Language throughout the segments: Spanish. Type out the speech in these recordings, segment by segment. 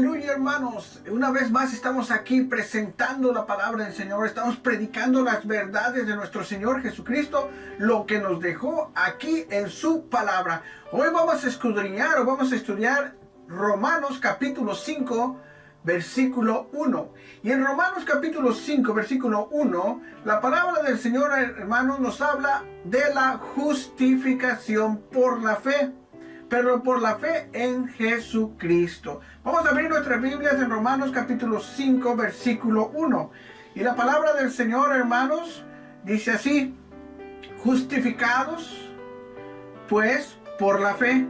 Aleluya, hermanos. Una vez más estamos aquí presentando la palabra del Señor. Estamos predicando las verdades de nuestro Señor Jesucristo, lo que nos dejó aquí en su palabra. Hoy vamos a escudriñar o vamos a estudiar Romanos capítulo 5, versículo 1. Y en Romanos capítulo 5, versículo 1, la palabra del Señor, hermanos, nos habla de la justificación por la fe. Pero por la fe en Jesucristo. Vamos a abrir nuestras Biblias en Romanos capítulo 5, versículo 1. Y la palabra del Señor, hermanos, dice así: justificados, pues, por la fe,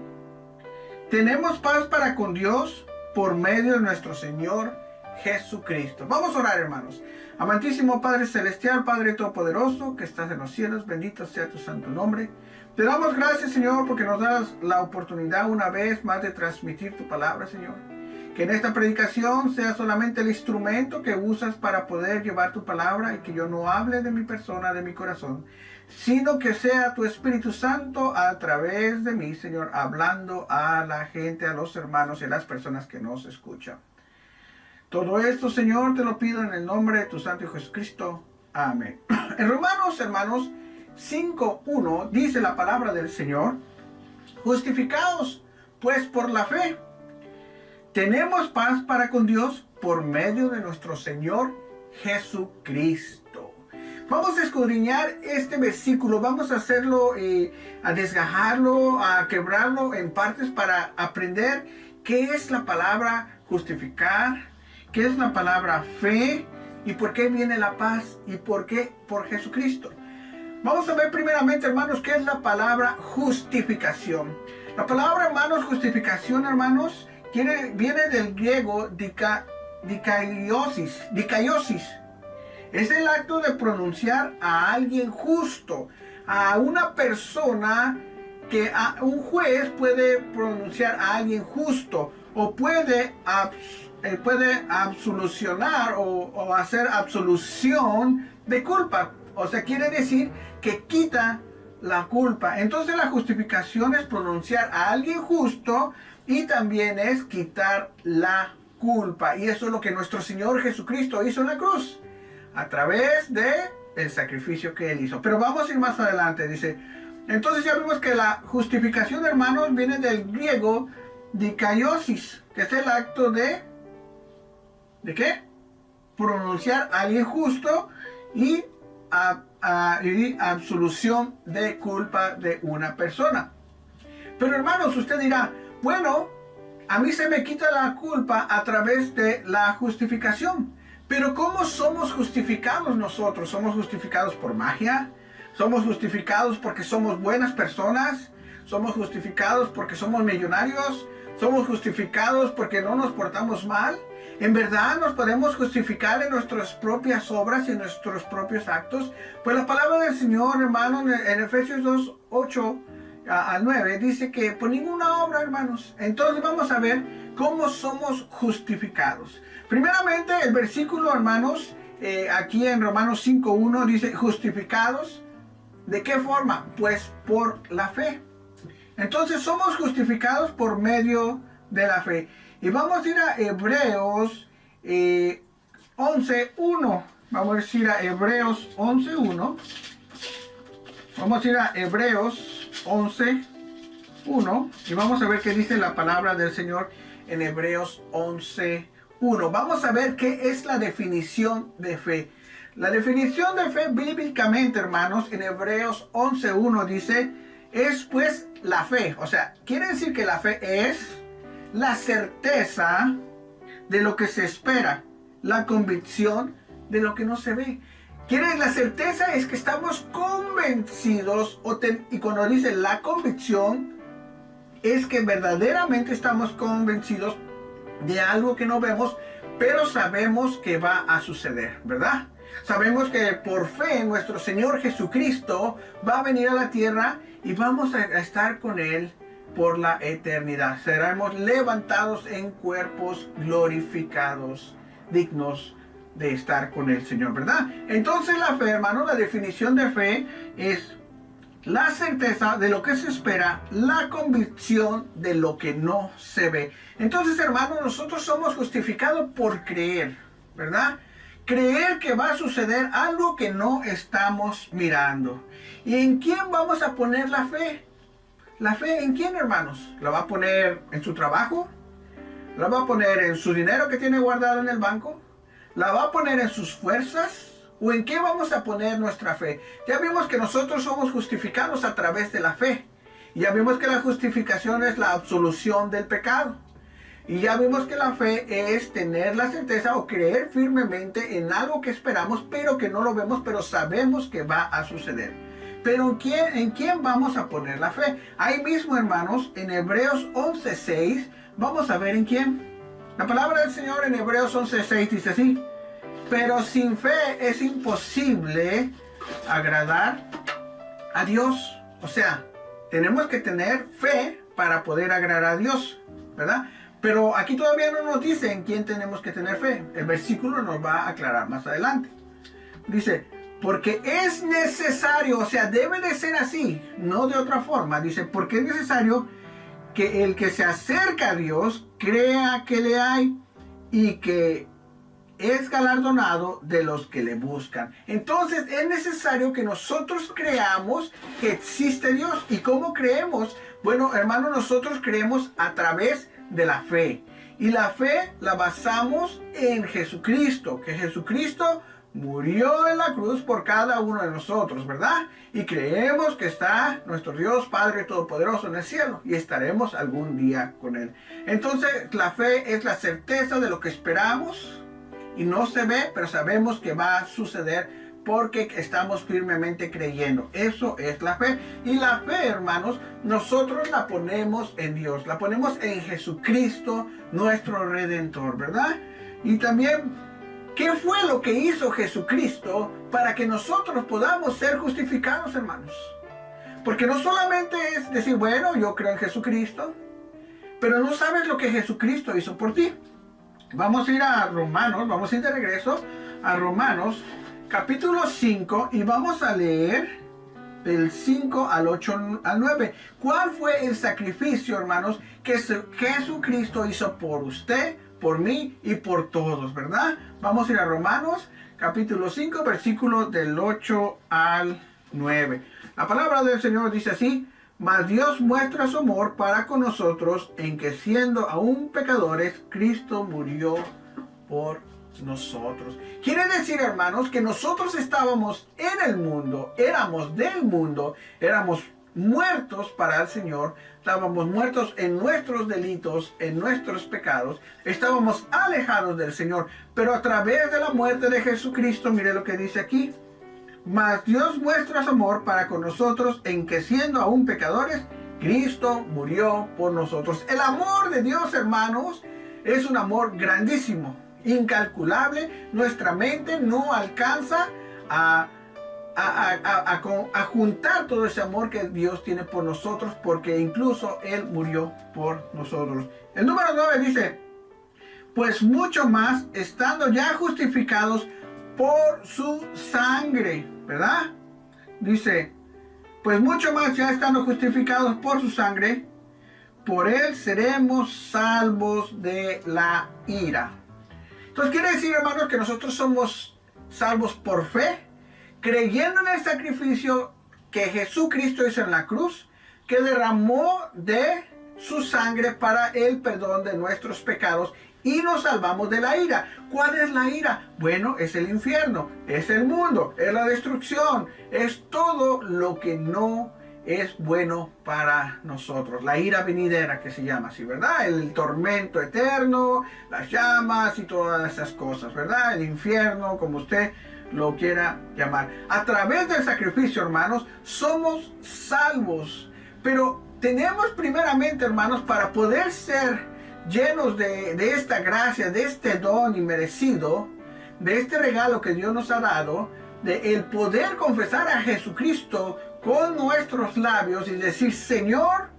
tenemos paz para con Dios por medio de nuestro Señor Jesucristo. Vamos a orar, hermanos. Amantísimo Padre Celestial, Padre Todopoderoso, que estás en los cielos, bendito sea tu santo nombre. Te damos gracias, Señor, porque nos das la oportunidad una vez más de transmitir tu palabra, Señor. Que en esta predicación sea solamente el instrumento que usas para poder llevar tu palabra, y que yo no hable de mi persona, de mi corazón, sino que sea tu Espíritu Santo a través de mí, Señor, hablando a la gente, a los hermanos y a las personas que nos escuchan. Todo esto, Señor, te lo pido en el nombre de tu Santo Hijo Jesucristo. Amén. En Romanos, hermanos, 5:1 dice la palabra del Señor: justificados pues por la fe, tenemos paz para con Dios por medio de nuestro Señor Jesucristo. Vamos a escudriñar este versículo, vamos a hacerlo, a desgajarlo, a quebrarlo en partes para aprender qué es la palabra justificar, qué es la palabra fe y por qué viene la paz y por qué por Jesucristo. Vamos a ver primeramente, hermanos, qué es la palabra justificación. La palabra, hermanos, justificación, hermanos, viene del griego dikaiosis. Es el acto de pronunciar a alguien justo, a una persona que un juez puede pronunciar a alguien justo, o puede absolucionar o hacer absolución de culpa. O sea, quiere decir que quita la culpa. Entonces la justificación es pronunciar a alguien justo y también es quitar la culpa. Y eso es lo que nuestro Señor Jesucristo hizo en la cruz, a través de el sacrificio que Él hizo. Pero vamos a ir más adelante. Dice, entonces ya vimos que la justificación, hermanos, viene del griego dikaiosis, que es el acto ¿de qué? Pronunciar a alguien justo y absolución de culpa de una persona. Pero, hermanos, usted dirá, bueno, a mí se me quita la culpa a través de la justificación. Pero ¿cómo somos justificados nosotros? ¿Somos justificados por magia? ¿Somos justificados porque somos buenas personas? ¿Somos justificados porque somos millonarios? ¿Somos justificados porque no nos portamos mal? ¿En verdad nos podemos justificar en nuestras propias obras y en nuestros propios actos? Pues la palabra del Señor, hermano, en Efesios 2, 8 al 9, dice que por ninguna obra, hermanos. Entonces vamos a ver cómo somos justificados. Primeramente, el versículo, hermanos, aquí en Romanos 5:1 dice, justificados, ¿de qué forma? Pues por la fe. Entonces somos justificados por medio de la fe. Y vamos a ir a Hebreos 11:1. Vamos a ir a Hebreos 11:1. Vamos a ir a Hebreos 11:1. Y vamos a ver qué dice la palabra del Señor en Hebreos 11:1. Vamos a ver qué es la definición de fe. La definición de fe bíblicamente, hermanos, en Hebreos 11:1 dice, es pues la fe. O sea, quiere decir que la fe es la certeza de lo que se espera, la convicción de lo que no se ve. La certeza es que estamos convencidos, y cuando dice la convicción, es que verdaderamente estamos convencidos de algo que no vemos, pero sabemos que va a suceder, ¿verdad? Sabemos que por fe nuestro Señor Jesucristo va a venir a la tierra y vamos a estar con Él por la eternidad. Seremos levantados en cuerpos glorificados, dignos de estar con el Señor, ¿verdad? Entonces la fe, hermano, la definición de fe es la certeza de lo que se espera, la convicción de lo que no se ve. Entonces, hermanos, nosotros somos justificados por creer, ¿verdad? Creer que va a suceder algo que no estamos mirando. ¿Y en quién vamos a poner la fe? ¿La fe en quién, hermanos? ¿La va a poner en su trabajo? ¿La va a poner en su dinero que tiene guardado en el banco? ¿La va a poner en sus fuerzas? ¿O en qué vamos a poner nuestra fe? Ya vimos que nosotros somos justificados a través de la fe. Y ya vimos que la justificación es la absolución del pecado. Y ya vimos que la fe es tener la certeza o creer firmemente en algo que esperamos, pero que no lo vemos, pero sabemos que va a suceder. Pero ¿en quién vamos a poner la fe? Ahí mismo, hermanos, en Hebreos 11:6, vamos a ver en quién. La palabra del Señor en Hebreos 11:6 dice así: pero sin fe es imposible agradar a Dios. O sea, tenemos que tener fe para poder agradar a Dios, ¿verdad? Pero aquí todavía no nos dice en quién tenemos que tener fe. El versículo nos va a aclarar más adelante. Dice, porque es necesario, o sea, debe de ser así, no de otra forma. Dice, porque es necesario que el que se acerca a Dios crea que le hay y que es galardonado de los que le buscan. Entonces es necesario que nosotros creamos que existe Dios. ¿Y cómo creemos? Bueno, hermanos, nosotros creemos a través de la fe. Y la fe la basamos en Jesucristo, que Jesucristo murió en la cruz por cada uno de nosotros, ¿verdad? Y creemos que está nuestro Dios Padre Todopoderoso en el cielo y estaremos algún día con Él. Entonces la fe es la certeza de lo que esperamos y no se ve, pero sabemos que va a suceder porque estamos firmemente creyendo. Eso es la fe. Y la fe, hermanos, nosotros la ponemos en Dios, la ponemos en Jesucristo, nuestro Redentor, ¿verdad? Y también, ¿qué fue lo que hizo Jesucristo para que nosotros podamos ser justificados, hermanos? Porque no solamente es decir, bueno, yo creo en Jesucristo, pero no sabes lo que Jesucristo hizo por ti. Vamos a ir a Romanos, vamos a ir de regreso a Romanos, capítulo 5, y vamos a leer del 5 al 8 al 9. ¿Cuál fue el sacrificio, hermanos, que Jesucristo hizo por usted, por mí y por todos, verdad? Vamos a ir a Romanos, capítulo 5, versículo del 8 al 9. La palabra del Señor dice así: mas Dios muestra su amor para con nosotros en que siendo aún pecadores, Cristo murió por nosotros. Quiere decir, hermanos, que nosotros estábamos en el mundo, éramos del mundo, éramos muertos para el Señor, estábamos muertos en nuestros delitos, en nuestros pecados, estábamos alejados del Señor, pero a través de la muerte de Jesucristo, mire lo que dice aquí: mas Dios muestra su amor para con nosotros en que siendo aún pecadores, Cristo murió por nosotros. El amor de Dios, hermanos, es un amor grandísimo, incalculable. Nuestra mente no alcanza a juntar todo ese amor que Dios tiene por nosotros, porque incluso Él murió por nosotros. El número 9 dice: pues mucho más, estando ya justificados por su sangre, ¿verdad? Dice, pues mucho más ya estando justificados por su sangre, por Él seremos salvos de la ira. Entonces quiere decir, hermanos, que nosotros somos salvos por fe, creyendo en el sacrificio que Jesucristo hizo en la cruz, que derramó de su sangre para el perdón de nuestros pecados, y nos salvamos de la ira. ¿Cuál es la ira? Bueno, es el infierno, es el mundo, es la destrucción, es todo lo que no es bueno para nosotros. La ira venidera, que se llama así, ¿verdad? El tormento eterno, las llamas y todas esas cosas, ¿verdad? El infierno, como usted lo quiera llamar. A través del sacrificio, hermanos, somos salvos. Pero tenemos primeramente, hermanos, para poder ser llenos de esta gracia, de este don inmerecido, de este regalo que Dios nos ha dado, de el poder confesar a Jesucristo con nuestros labios y decir: Señor,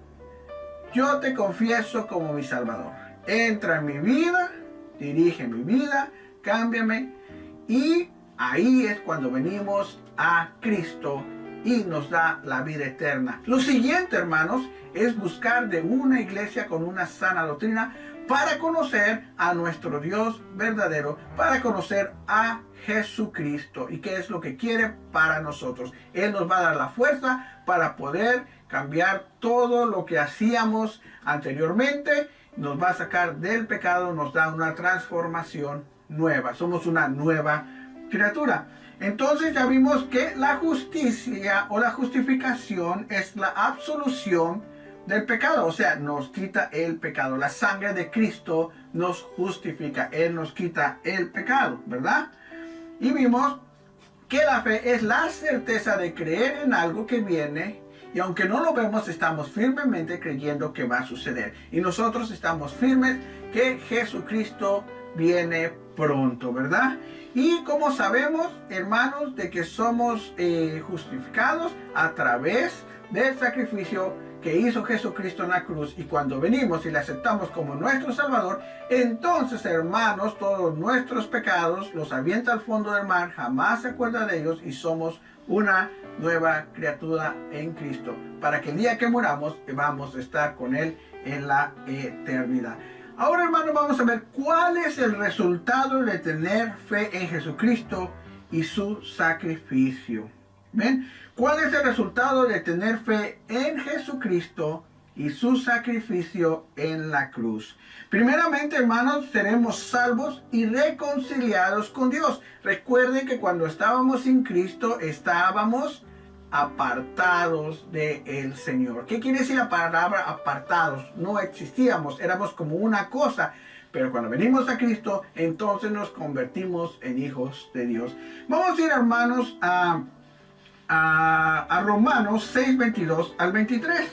yo te confieso como mi Salvador. Entra en mi vida, dirige mi vida, cámbiame. Y ahí es cuando venimos a Cristo y nos da la vida eterna. Lo siguiente, hermanos, es buscar de una iglesia con una sana doctrina para conocer a nuestro Dios verdadero, para conocer a Jesucristo y qué es lo que quiere para nosotros. Él nos va a dar la fuerza para poder cambiar todo lo que hacíamos anteriormente, nos va a sacar del pecado, nos da una transformación nueva. Somos una nueva criatura. Entonces ya vimos que la justicia o la justificación es la absolución del pecado, o sea, nos quita el pecado. La sangre de Cristo nos justifica, Él nos quita el pecado, ¿verdad? Y vimos que la fe es la certeza de creer en algo que viene, y aunque no lo vemos, estamos firmemente creyendo que va a suceder. Y nosotros estamos firmes que Jesucristo viene pronto, ¿verdad? Y como sabemos, hermanos, de que somos justificados a través del sacrificio que hizo Jesucristo en la cruz, y cuando venimos y le aceptamos como nuestro Salvador, entonces, hermanos, todos nuestros pecados los avienta al fondo del mar, jamás se acuerda de ellos, y somos una nueva criatura en Cristo, para que el día que muramos vamos a estar con Él en la eternidad. Ahora, hermanos, vamos a ver cuál es el resultado de tener fe en Jesucristo y su sacrificio. ¿Ven? ¿Cuál es el resultado de tener fe en Jesucristo y su sacrificio en la cruz? Primeramente, hermanos, seremos salvos y reconciliados con Dios. Recuerden que cuando estábamos sin Cristo, estábamos apartados del Señor. ¿Qué quiere decir la palabra apartados? No existíamos, éramos como una cosa. Pero cuando venimos a Cristo, entonces nos convertimos en hijos de Dios. Vamos a ir, hermanos, a Romanos 6, 22 al 23.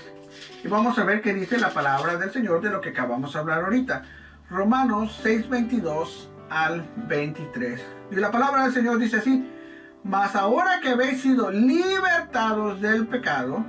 Y vamos a ver qué dice la palabra del Señor de lo que acabamos de hablar ahorita. Romanos 6, 22 al 23. Y la palabra del Señor dice así: mas ahora que habéis sido libertados del pecado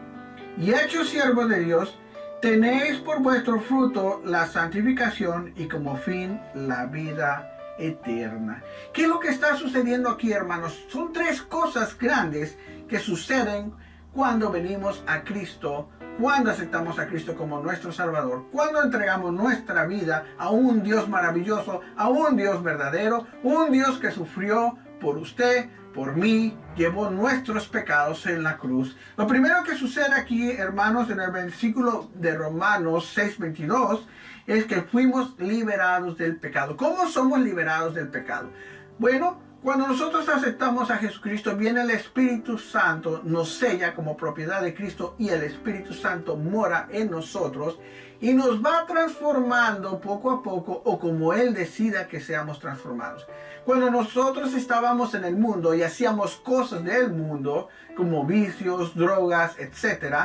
y hechos siervos de Dios, tenéis por vuestro fruto la santificación y como fin la vida eterna. ¿Qué es lo que está sucediendo aquí, hermanos? Son tres cosas grandes que suceden cuando venimos a Cristo, cuando aceptamos a Cristo como nuestro Salvador, cuando entregamos nuestra vida a un Dios maravilloso, a un Dios verdadero, un Dios que sufrió por usted, por mí, llevó nuestros pecados en la cruz. Lo primero que sucede aquí, hermanos, en el versículo de Romanos 6:22, es que fuimos liberados del pecado. ¿Cómo somos liberados del pecado? Bueno, cuando nosotros aceptamos a Jesucristo, viene el Espíritu Santo, nos sella como propiedad de Cristo, y el Espíritu Santo mora en nosotros y nos va transformando poco a poco, o como Él decida que seamos transformados. Cuando nosotros estábamos en el mundo y hacíamos cosas del mundo, como vicios, drogas, etc.,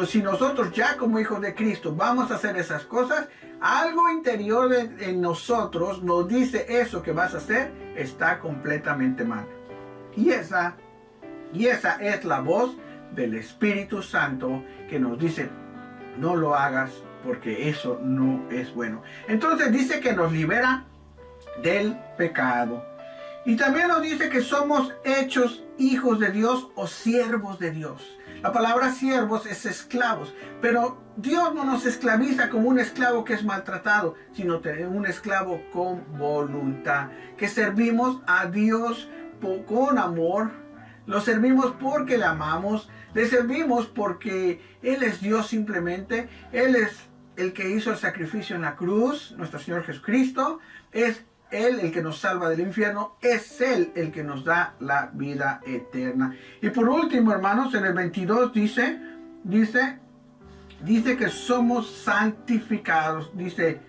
si nosotros ya como hijos de Cristo vamos a hacer esas cosas, algo interior en nosotros nos dice: eso que vas a hacer está completamente mal. Y esa es la voz del Espíritu Santo que nos dice: no lo hagas, porque eso no es bueno. Entonces dice que nos libera del pecado. Y también nos dice que somos hechos hijos de Dios o siervos de Dios. La palabra siervos es esclavos, pero Dios no nos esclaviza como un esclavo que es maltratado, sino un esclavo con voluntad, que servimos a Dios con amor, lo servimos porque le amamos, le servimos porque Él es Dios simplemente, Él es el que hizo el sacrificio en la cruz, nuestro Señor Jesucristo, es Él el que nos salva del infierno, es Él el que nos da la vida eterna. Y por último, hermanos, en el 22 dice que somos santificados. Dice: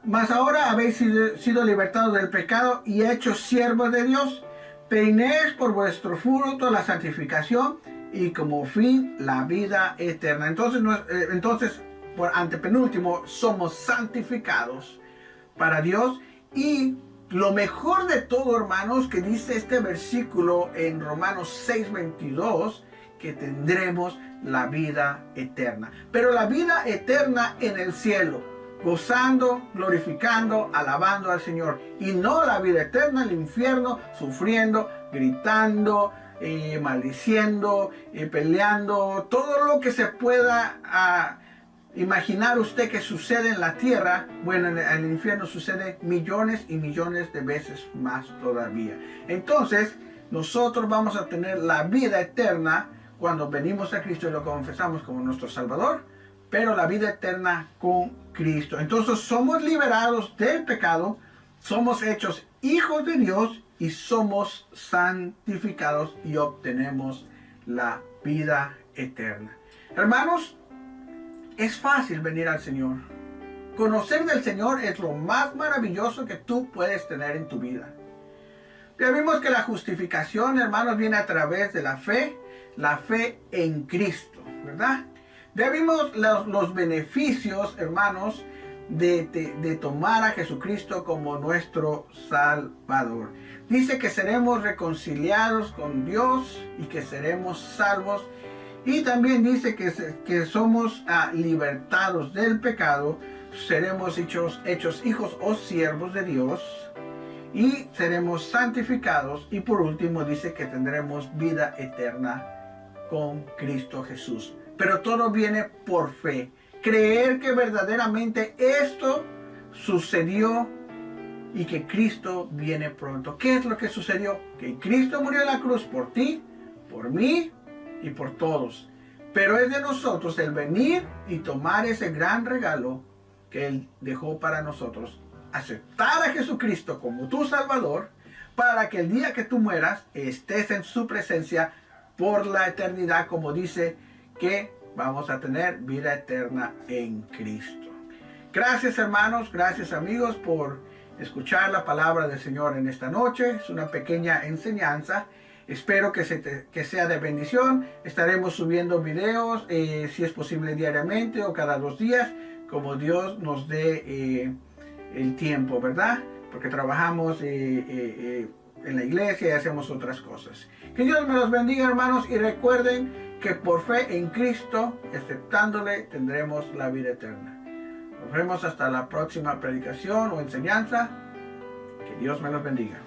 mas ahora habéis sido libertados del pecado y hechos siervos de Dios. Tenéis por vuestro fruto la santificación y como fin la vida eterna. Entonces, por antepenúltimo, somos santificados para Dios. Y lo mejor de todo, hermanos, que dice este versículo en Romanos 6:22, que tendremos la vida eterna. Pero la vida eterna en el cielo, gozando, glorificando, alabando al Señor. Y no la vida eterna en el infierno, sufriendo, gritando, maldiciendo, peleando, todo lo que se pueda imaginar usted que sucede en la tierra, bueno, en el infierno sucede millones y millones de veces más todavía. Entonces, nosotros vamos a tener la vida eterna cuando venimos a Cristo y lo confesamos como nuestro Salvador, pero la vida eterna con Cristo. Entonces somos liberados del pecado, somos hechos hijos de Dios y somos santificados y obtenemos la vida eterna. Hermanos, es fácil venir al Señor. Conocer del Señor es lo más maravilloso que tú puedes tener en tu vida. Ya vimos que la justificación, hermanos, viene a través de la fe en Cristo, ¿verdad? Ya vimos los beneficios, hermanos, de tomar a Jesucristo como nuestro Salvador. Dice que seremos reconciliados con Dios y que seremos salvos. Y también dice que somos libertados del pecado, seremos hechos hijos o siervos de Dios y seremos santificados. Y por último dice que tendremos vida eterna con Cristo Jesús. Pero todo viene por fe. Creer que verdaderamente esto sucedió y que Cristo viene pronto. ¿Qué es lo que sucedió? Que Cristo murió en la cruz por ti, por mí y por todos. Pero es de nosotros el venir y tomar ese gran regalo que Él dejó para nosotros. Aceptar a Jesucristo como tu Salvador para que el día que tú mueras estés en su presencia por la eternidad, como dice que vamos a tener vida eterna en Cristo. Gracias, hermanos, gracias, amigos, por escuchar la palabra del Señor en esta noche. Es una pequeña enseñanza. Espero que sea de bendición. Estaremos subiendo videos, si es posible diariamente o cada 2 días, como Dios nos dé el tiempo, ¿verdad? Porque trabajamos en la iglesia y hacemos otras cosas. Que Dios me los bendiga, hermanos, y recuerden que por fe en Cristo, aceptándole, tendremos la vida eterna. Nos vemos hasta la próxima predicación o enseñanza. Que Dios me los bendiga.